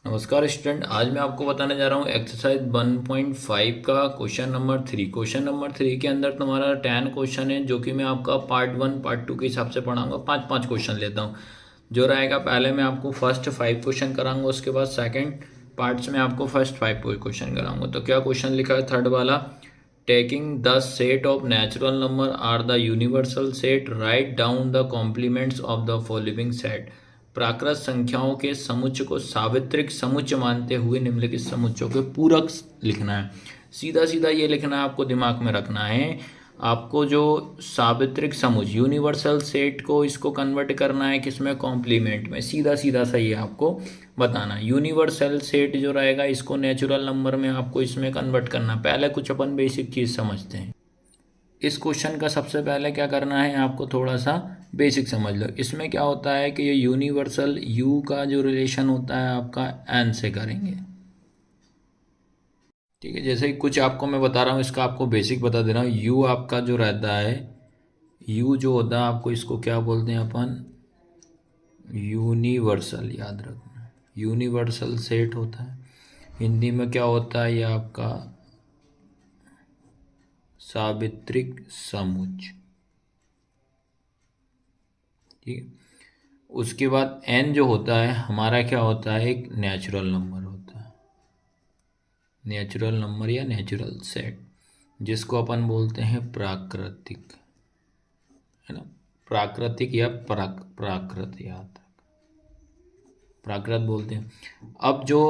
नमस्कार स्टूडेंट, आज मैं आपको बताने जा रहा हूँ एक्सरसाइज 1.5 का क्वेश्चन नंबर 3। क्वेश्चन नंबर 3 के अंदर तुम्हारा 10 क्वेश्चन है, जो कि मैं आपका पार्ट 1 पार्ट 2 के हिसाब से पढ़ाऊंगा। 5-5 क्वेश्चन लेता हूँ जो रहेगा। पहले मैं आपको फर्स्ट 5 क्वेश्चन कराऊंगा, उसके बाद सेकंड पार्ट्स में आपको फर्स्ट 5 क्वेश्चन कराऊंगा। तो क्या क्वेश्चन लिखा है थर्ड वाला, taking the set of natural number are the universal set, write down the complements of the following set. प्राकृत संख्याओं के समुच्चय को सावित्रिक समुच्चय मानते हुए निम्नलिखित समुच्चयों के पूरक लिखना है। सीधा सीधा ये लिखना है, आपको दिमाग में रखना है। आपको जो सावित्रिक समुच्चय यूनिवर्सल सेट को इसको कन्वर्ट करना है किसमें, कॉम्प्लीमेंट में। सीधा सीधा सही है आपको बताना। यूनिवर्सल सेट जो रहेगा इसको नेचुरल नंबर में आपको इसमें कन्वर्ट करना। पहले कुछ अपन बेसिक चीज़ समझते हैं। इस क्वेश्चन का सबसे पहले क्या करना है, आपको थोड़ा सा बेसिक समझ लो। इसमें क्या होता है कि ये यूनिवर्सल यू का जो रिलेशन होता है आपका एन से करेंगे। ठीक है, जैसे कुछ आपको मैं बता रहा हूँ, इसका आपको बेसिक बता दे रहा हूँ। यू आपका जो रहता है, यू जो होता है आपको इसको क्या बोलते हैं अपन, यूनिवर्सल। याद रखना, यूनिवर्सल सेट होता है। हिंदी में क्या होता है, ये आपका सावित्रिक समुच्चय। ठीक है, उसके बाद एन जो होता है हमारा क्या होता है, एक नेचुरल नंबर होता है। नेचुरल नंबर या नेचुरल सेट, जिसको अपन बोलते हैं प्राकृतिक, है ना। प्राकृतिक या प्राकृत, याद रख, प्राकृत बोलते हैं। अब जो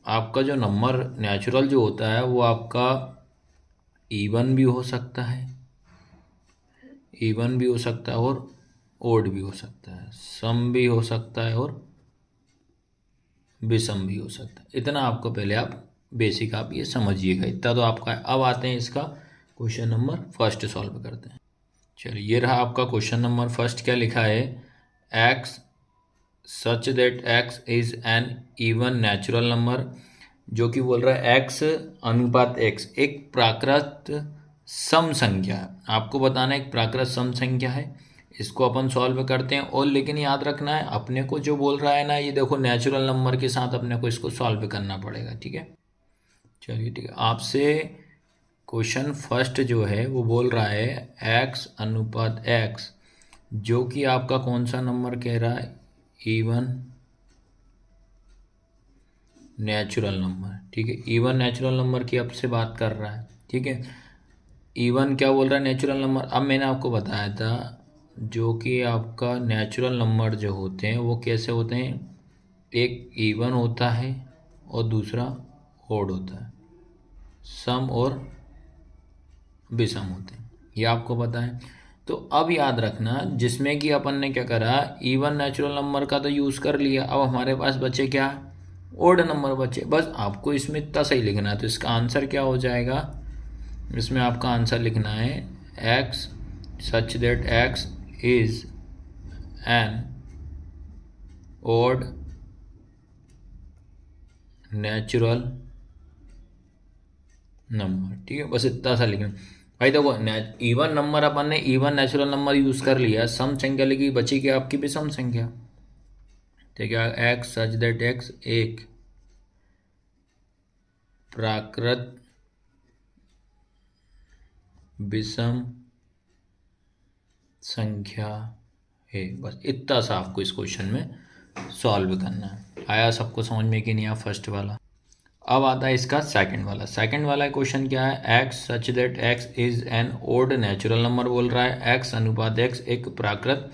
आपका जो नंबर नेचुरल जो होता है वो आपका इवन भी हो सकता है, इवन भी हो सकता है और ओड भी हो सकता है, सम भी हो सकता है और विषम भी हो सकता है। इतना आपको पहले आप बेसिक आप ये समझिएगा, इतना तो आपका है। अब आते हैं इसका क्वेश्चन नंबर फर्स्ट सॉल्व करते हैं। चलिए, ये रहा आपका क्वेश्चन नंबर फर्स्ट। क्या लिखा है, x such that x is N even natural number. जो कि बोल रहा है एक्स अनुपात एक्स एक प्राकृत सम संख्या है। आपको बताना है एक प्राकृत सम संख्या है। इसको अपन सॉल्व करते हैं। और लेकिन याद रखना है, अपने को जो बोल रहा है ना, ये देखो नेचुरल नंबर के साथ अपने को इसको सॉल्व करना पड़ेगा। ठीक है, चलिए ठीक है। आपसे क्वेश्चन फर्स्ट जो है वो बोल रहा है एक्स अनुपात एक्स, जो कि आपका कौन सा नंबर कह रहा है, इवन नेचुरल नंबर। ठीक है, इवन नेचुरल नंबर की आपसे बात कर रहा है। ठीक है, इवन क्या बोल रहा है, नेचुरल नंबर। अब मैंने आपको बताया था जो कि आपका नेचुरल नंबर जो होते हैं वो कैसे होते हैं, एक इवन होता है और दूसरा ओड होता है, सम और विषम होते हैं, ये आपको पता है। तो अब याद रखना, जिसमें कि अपन ने क्या करा, इवन नेचुरल नंबर का तो यूज़ कर लिया। अब हमारे पास बचे क्या, ओड नंबर बचे। बस आपको इसमें इतना सही लिखना है। तो इसका आंसर क्या हो जाएगा, इसमें आपका आंसर लिखना है x such that x is an odd natural number. ठीक है, बस इतना सा लिखना भाई। देखो, इवन नंबर अपन ने इवन नेचुरल नंबर यूज कर लिया, सम संख्या लिखी, बची क्या आपकी विषम संख्या। ठीक है, एक्स सच दैट एक्स एक प्राकृत विषम संख्या है। बस इतना सा आपको इस क्वेश्चन में सॉल्व करना है। आया सबको समझ में कि नहीं आया फर्स्ट वाला। अब आता है इसका सेकंड वाला। सेकंड वाला क्वेश्चन क्या है, x such that x is an odd natural number बोल रहा है। एक्स अनुपात एक्स एक प्राकृत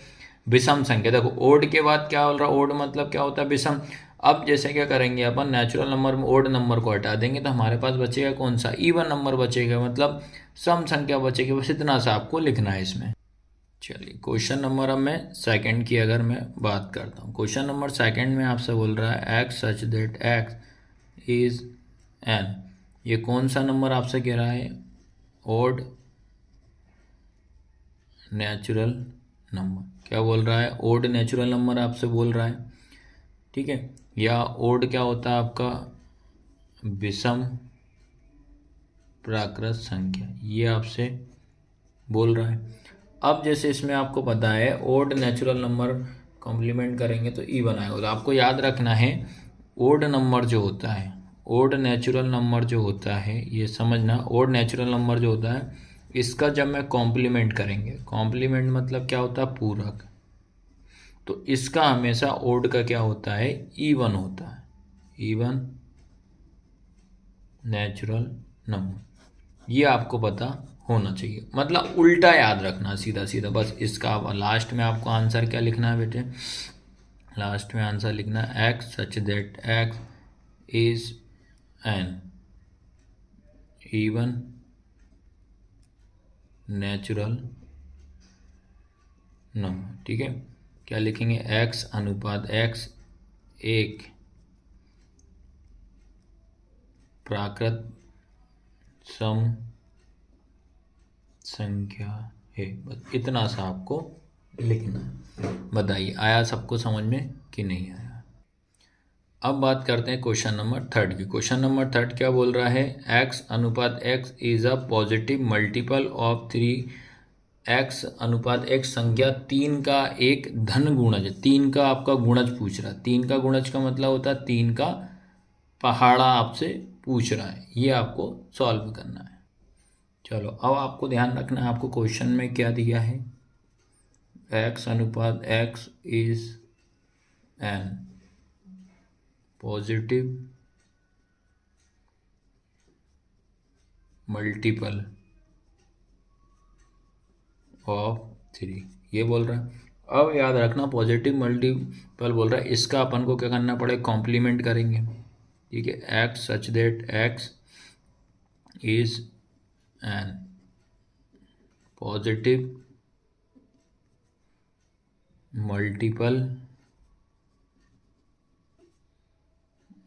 विषम संख्या। देखो, ओड के बाद क्या बोल रहा है, ओड मतलब क्या होता है, विषम। अब जैसे क्या करेंगे अपन, नेचुरल नंबर में ओड नंबर को हटा देंगे तो हमारे पास बचेगा कौन सा, इवन नंबर बचेगा, मतलब सम संख्या बचेगी। बस इतना सा आपको लिखना है इसमें। चलिए, क्वेश्चन नंबर अब मैं सेकंड की अगर मैं बात करता हूँ, क्वेश्चन नंबर सेकंड में आपसे बोल रहा है x such that x is N, ये कौन सा नंबर आपसे कह रहा है, ओड नेचुरल नंबर। क्या बोल रहा है, ओड नेचुरल नंबर आपसे बोल रहा है। ठीक है, या ओड क्या होता है आपका, विषम प्राकृत संख्या, ये आपसे बोल रहा है। अब जैसे इसमें आपको पता है ओड नेचुरल नंबर कॉम्प्लीमेंट करेंगे तो इवन आएगा। तो आपको याद रखना है ओड नंबर जो होता है, ओड नेचुरल नंबर जो होता है, ये समझना, ओड नेचुरल नंबर जो होता है इसका जब मैं कॉम्प्लीमेंट करेंगे, कॉम्प्लीमेंट मतलब क्या होता है, पूरक, तो इसका हमेशा ओड का क्या होता है, इवन होता है, इवन नेचुरल नंबर। ये आपको पता होना चाहिए, मतलब उल्टा याद रखना, सीधा सीधा बस। इसका लास्ट में आपको आंसर क्या लिखना है बेटे, लास्ट में आंसर लिखना है x such that x is N even natural number. ठीक है, क्या लिखेंगे, एक्स अनुपात एक्स एक प्राकृत सम संख्या है। बस इतना सा आपको लिखना है। बताइए आया सबको समझ में कि नहीं आया। अब बात करते हैं क्वेश्चन नंबर 3 की। क्वेश्चन नंबर 3 क्या बोल रहा है, एक्स अनुपात x is a positive multiple of 3, x अनुपात एक्स संख्या 3 का एक धन गुणज, 3 का आपका गुणज पूछ रहा है। 3 का गुणज का मतलब होता है 3 का पहाड़ा आपसे पूछ रहा है, ये आपको सॉल्व करना है। चलो अब आपको ध्यान रखना है, आपको क्वेश्चन में क्या दिया है, एक्स अनुपात x is N positive multiple of 3, ये बोल रहा है। अब याद रखना पॉजिटिव मल्टीपल बोल रहा है, इसका अपन को क्या करना पड़ेगा, कॉम्प्लीमेंट करेंगे। ठीक है, x such that x is N positive multiple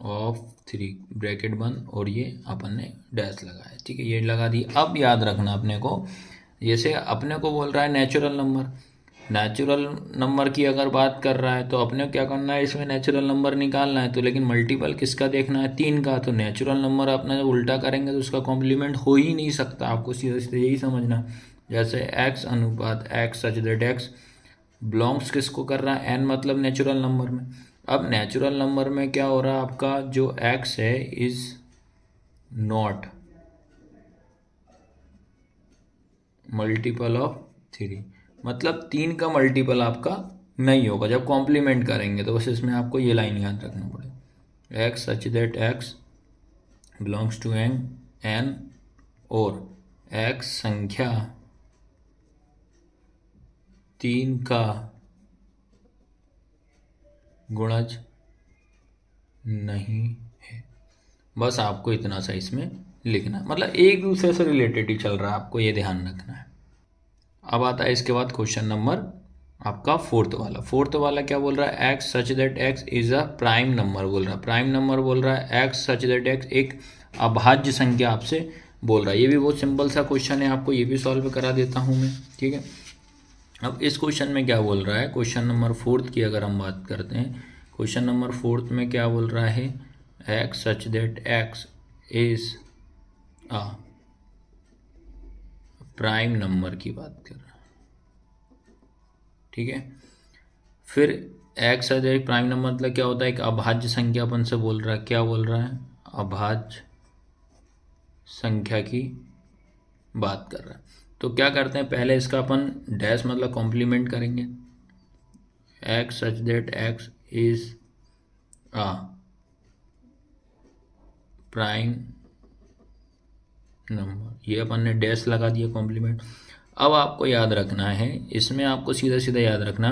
of 3, bracket बंद, और ये अपन ने डैश लगाया। ठीक है, ये लगा दी। अब याद रखना अपने को, जैसे अपने को बोल रहा है नेचुरल नंबर, नेचुरल नंबर की अगर बात कर रहा है तो अपने को क्या करना है, इसमें नेचुरल नंबर निकालना है। तो लेकिन मल्टीपल किसका देखना है, 3 का। तो नेचुरल नंबर अपना जब उल्टा करेंगे तो उसका कॉम्प्लीमेंट हो ही नहीं सकता, आपको सीधे सीधे यही समझना। जैसे एक्स अनुपात x such that x belongs किसको कर रहा है, एन मतलब नेचुरल नंबर में। अब नेचुरल नंबर में क्या हो रहा है, आपका जो एक्स है इज नॉट मल्टीपल ऑफ 3, मतलब 3 का मल्टीपल आपका नहीं होगा जब कॉम्प्लीमेंट करेंगे। तो बस इसमें आपको ये लाइन याद रखना पड़ेगा, x such that x belongs to n और एक्स संख्या 3 का गुणज नहीं है। बस आपको इतना सा इसमें लिखना, मतलब एक दूसरे से रिलेटेड ही चल रहा है, आपको ये ध्यान रखना है। अब आता है इसके बाद क्वेश्चन नंबर आपका फोर्थ वाला क्या बोल रहा है, x such that x is a prime number बोल रहा है। प्राइम नंबर बोल रहा है, एक्स सच दैट एक्स एक अभाज्य संख्या आपसे बोल रहा है। ये भी बहुत सिंपल सा क्वेश्चन है, आपको ये भी सॉल्व करा देता हूँ मैं। ठीक है, अब इस क्वेश्चन में क्या बोल रहा है, क्वेश्चन नंबर 4 की अगर हम बात करते हैं, क्वेश्चन नंबर 4 में क्या बोल रहा है, x such that x is a prime number की बात कर रहा है। ठीक है, फिर x such that prime number मतलब क्या होता है, एक अभाज्य संख्या अपन से बोल रहा है। क्या बोल रहा है, अभाज्य संख्या की बात कर रहा है। तो क्या करते हैं, पहले इसका अपन डैश मतलब कॉम्प्लीमेंट करेंगे, x such that x is a prime number, ये अपन ने डैश लगा दिया कॉम्प्लीमेंट। अब आपको याद रखना है, इसमें आपको सीधा सीधा याद रखना,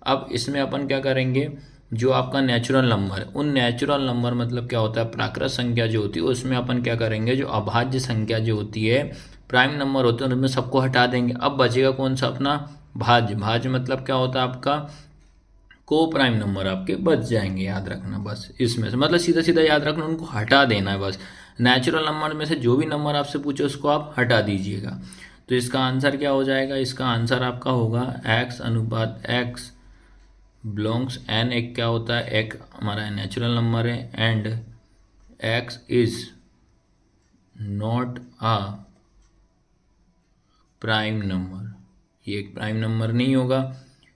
अब इसमें अपन क्या करेंगे, जो आपका नेचुरल नंबर है, उन नेचुरल नंबर मतलब क्या होता है, प्राकृत संख्या जो होती है उसमें अपन क्या करेंगे, जो अभाज्य संख्या जो होती है, प्राइम नंबर होते हैं उनमें सबको हटा देंगे। अब बचेगा कौन सा, अपना भाज्य। भाज्य मतलब क्या होता है, आपका को प्राइम नंबर आपके बच जाएंगे, याद रखना बस इसमें से, मतलब सीधा सीधा याद रखना, उनको हटा देना है बस। नेचुरल नंबर में से जो भी नंबर आपसे पूछे उसको आप हटा दीजिएगा। तो इसका आंसर क्या हो जाएगा, इसका आंसर आपका होगा एक्स अनुपात एक्स बिलोंग्स, एन एक क्या होता है, एक हमारा नेचुरल नंबर है, and x is not a prime number, ये एक प्राइम नंबर नहीं होगा।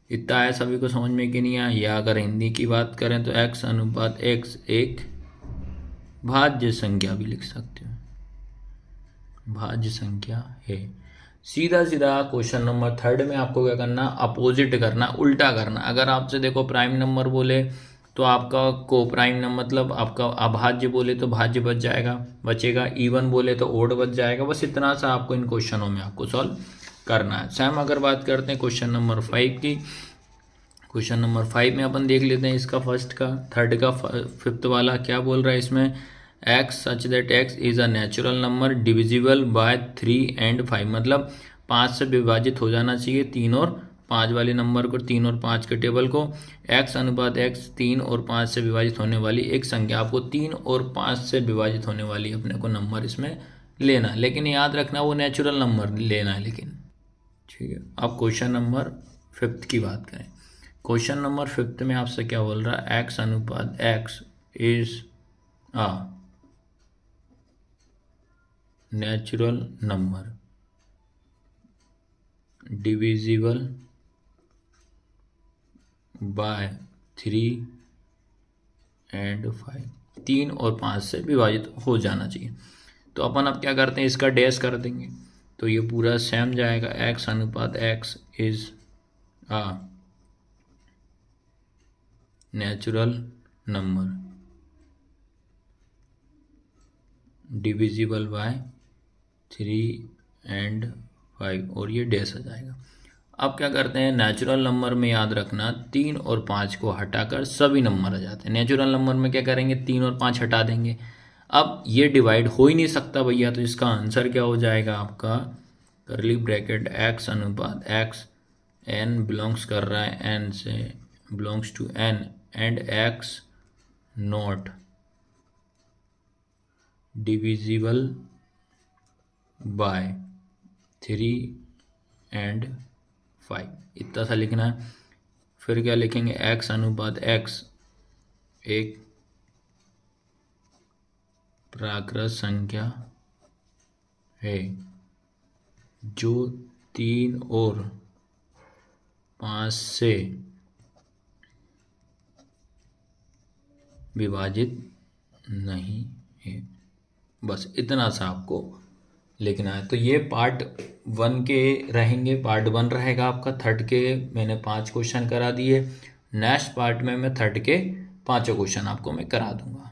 इतना है सभी को समझ में कि नहीं आया। या अगर हिंदी की बात करें तो x अनुपात x एक भाज्य संख्या भी लिख सकते हो, भाज्य संख्या है। सीधा सीधा क्वेश्चन नंबर 3 में आपको क्या करना, अपोजिट करना, उल्टा करना। अगर आपसे देखो प्राइम नंबर बोले तो आपका को प्राइम नंबर मतलब आपका अभाज्य बोले तो भाज्य बचेगा, इवन बोले तो ओड बच जाएगा। बस इतना सा आपको इन क्वेश्चनों में आपको सॉल्व करना है। सेम अगर बात करते हैं क्वेश्चन नंबर 5 की, क्वेश्चन नंबर 5 में अपन देख लेते हैं इसका फर्स्ट का, थर्ड का, फिफ्थ वाला क्या बोल रहा है इसमें, x such that x is a natural number divisible by 3 and 5, मतलब 5 से विभाजित हो जाना चाहिए 3 और 5 वाले नंबर को, 3 और 5 के टेबल को। x अनुपात x 3 और 5 से विभाजित होने वाली एक संख्या, आपको 3 और 5 से विभाजित होने वाली अपने को नंबर इसमें लेना, लेकिन याद रखना वो नेचुरल नंबर लेना है लेकिन, ठीक है। अब क्वेश्चन नंबर 5 की बात करें, क्वेश्चन नंबर 5 में आपसे क्या बोल रहा है, x अनुपात x is a natural number divisible by 3 and 5, 3 और 5 से विभाजित हो जाना चाहिए। तो अपन अब क्या करते हैं, इसका डैश कर देंगे तो ये पूरा सेम जाएगा, x अनुपात x is a natural number divisible by 3 and 5 और ये डैश आ जाएगा। अब क्या करते हैं, नेचुरल नंबर में याद रखना 3 और 5 को हटाकर सभी नंबर आ जाते हैं। नेचुरल नंबर में क्या करेंगे, 3 और 5 हटा देंगे। अब ये डिवाइड हो ही नहीं सकता भैया, तो इसका आंसर क्या हो जाएगा आपका, करली ब्रैकेट x अनुपात x, n बिलोंग्स कर रहा है n से, belongs to n and x not divisible by 3 and 5, इतना सा लिखना है। फिर क्या लिखेंगे, x अनुपात x एक प्राकृत संख्या है जो 3 और 5 से विभाजित नहीं है। बस इतना सा आपको लिखना है। तो ये पार्ट 1 के रहेंगे, पार्ट 1 रहेगा आपका। थर्ड के मैंने 5 क्वेश्चन करा दिए, नेक्स्ट पार्ट में मैं थर्ड के 5 क्वेश्चन आपको मैं करा दूंगा।